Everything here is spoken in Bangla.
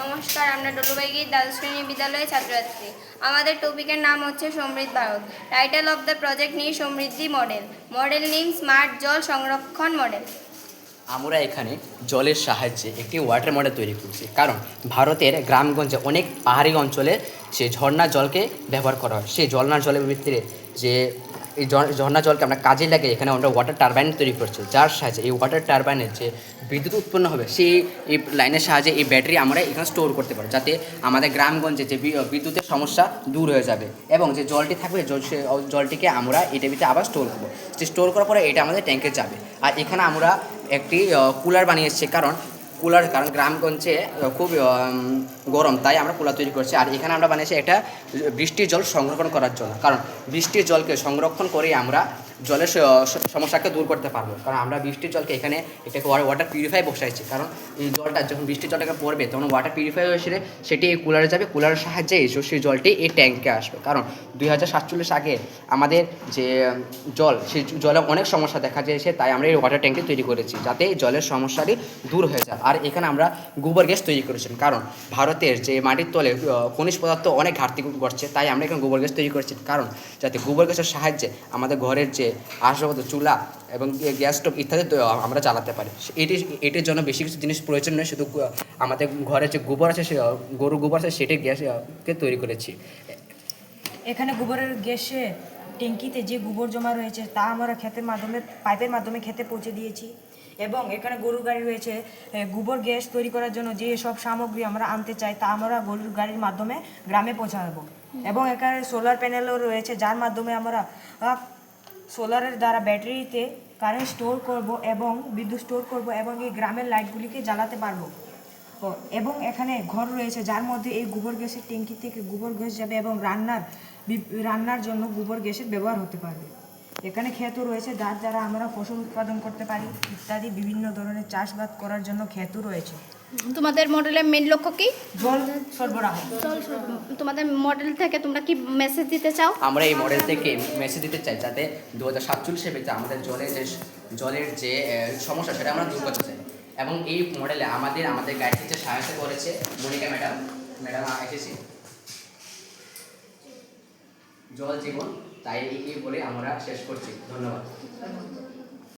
নমস্কার, আমরা ডলুবাইগির দ্বাদশ শ্রেণী বিদ্যালয়ের ছাত্রছাত্রী। আমাদের টপিকের নাম হচ্ছে সমৃদ্ধ Bharat. Title of the project নিয়ে সমৃদ্ধি মডেল। মডেল নেম স্মার্ট জল সংরক্ষণ মডেল। আমরা এখানে জলের সাহায্যে একটি ওয়াটার মডেল তৈরি করছি, কারণ ভারতের গ্রামগঞ্জে অনেক পাহাড়ি অঞ্চলে সে ঝর্ণা জলকে ব্যবহার করা হয়। সেই ঝর্ণার জলের ভিতরে যে এই ঝর্ণা জলকে আমরা কাজে লাগে এখানে আমরা ওয়াটার টারবাইন তৈরি করছি, যার সাহায্যে এই ওয়াটার টারবাইনের যে বিদ্যুৎ উৎপন্ন হবে সেই এই লাইনের সাহায্যে এই ব্যাটারি আমরা এখানে স্টোর করতে পারি, যাতে আমাদের গ্রামগঞ্জে যে বিদ্যুতের সমস্যা দূর হয়ে যাবে। এবং যে জলটি থাকবে সে জলটিকে আমরা এটার ভিতরে আবার স্টোর করবো। স্টোর করার পরে এটা আমাদের ট্যাঙ্কে যাবে। আর এখানে আমরা একটি কুলার বানিয়েছি, কারণ গ্রামগঞ্জে খুব গরম, তাই আমরা কুলার তৈরি করছি। আর এখানে আমরা বানিয়েছি একটা বৃষ্টির জল সংরক্ষণ করার জন্য, কারণ বৃষ্টির জলকে সংরক্ষণ করে আমরা জলের সমস্যাকে দূর করতে পারবো। কারণ আমরা বৃষ্টির জলকে এখানে এটাকে ওয়াটার পিউরিফাই বসাইছি, কারণ এই জলটা যখন বৃষ্টির জলটাকে পড়বে তখন ওয়াটার পিউরিফাই হয়ে সেটি এই কুলারে যাবে। কুলারের সাহায্যে সেই জলটি এই ট্যাঙ্কে আসবে। কারণ 2047 আগে আমাদের যে জল, সেই জলে অনেক সমস্যা দেখা দিয়েছে, তাই আমরা এই ওয়াটার ট্যাঙ্কটি তৈরি করেছি, যাতে এই জলের সমস্যাটি দূর হয়ে যায়। আর এখানে আমরা গোবর গ্যাস তৈরি করেছিলাম, কারণ ভারতের যে মাটির তলে খনিজ পদার্থ অনেক ঘাটতি ঘটছে, তাই আমরা এখানে গোবর গ্যাস তৈরি করেছি, কারণ যাতে গোবর গ্যাসের সাহায্যে আমাদের ঘরের যে আসবাবপত্র, চুলা এবং গ্যাস স্টোভ ইত্যাদি আমরা জ্বালাতে পারি। এটির জন্য বেশি কিছু জিনিস প্রয়োজন নয়, শুধু আমাদের ঘরে যে গোবর আছে, সে গরুর গোবর আছে, সেটি গ্যাসকে তৈরি করেছি। এখানে গোবরের গ্যাসে ট্যাঙ্কিতে যে গোবর জমা রয়েছে তা আমরা ক্ষেতের মাধ্যমে পাইপের মাধ্যমে খেতে পৌঁছে দিয়েছি। এবং এখানে গরুর গাড়ি রয়েছে, গোবর গ্যাস তৈরি করার জন্য যে সব সামগ্রী আমরা আনতে চাই তা আমরা গরুর গাড়ির মাধ্যমে গ্রামে পৌঁছাবো। এবং এখানে সোলার প্যানেলও রয়েছে, যার মাধ্যমে আমরা সোলারের দ্বারা ব্যাটারিতে কারেন্ট স্টোর করব এবং বিদ্যুৎ স্টোর করব এবং এই গ্রামের লাইটগুলিকে জ্বালাতে পারবো। এবং এখানে ঘর রয়েছে, যার মধ্যে এই গোবর গ্যাসের ট্যাঙ্কি থেকে গোবর গ্যাস যাবে এবং রান্নার জন্য গোবর গ্যাসের ব্যবহার হতে পারবে। এখানে ক্ষেতও রয়েছে, যার দ্বারা আমরা ফসল উৎপাদন করতে পারি ইত্যাদি বিভিন্ন ধরনের চাষবাস করার জন্য ক্ষেতও রয়েছে। তোমাদের মডেলের মেন লক্ষ্য কি? জল সরবরাহ। তোমাদের মডেল থেকে তোমরা কি মেসেজ দিতে চাও? আমরা এই মডেল থেকে মেসেজ দিতে চাই, যাতে 2047 ভিতরে আমাদের জলের যে সমস্যা সেটা আমরা দূর করতে চাই। এবং এই মডেলে আমাদের গাইড টিচার সহায়তা করেছে মনিকা ম্যাডাম এসেছি। জল জীবন, তাই এই বলে আমরা শেষ করছি। ধন্যবাদ।